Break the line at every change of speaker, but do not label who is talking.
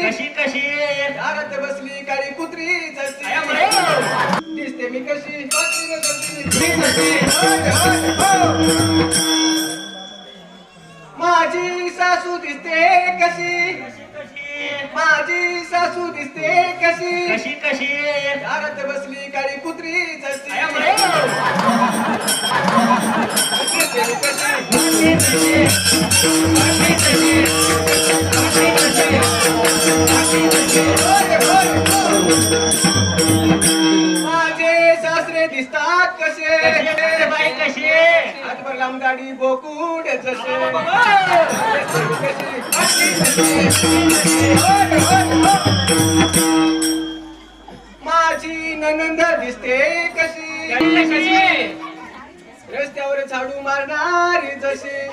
कशी कशी
दारात बसली काळी कुत्री जशी दिसते मी कशी माझी सासू दिसते कशी माझी सासू दिसते कशी
कशी कशी
दारात बसली काळी कुत्री जशी माझे सासरे दिसतात कसे
बाई कशी
हातभर लांब दाढी बोकुड जसे माझी ननंद दिसते कशी रस्त्यावर झाडू मारणारी जशी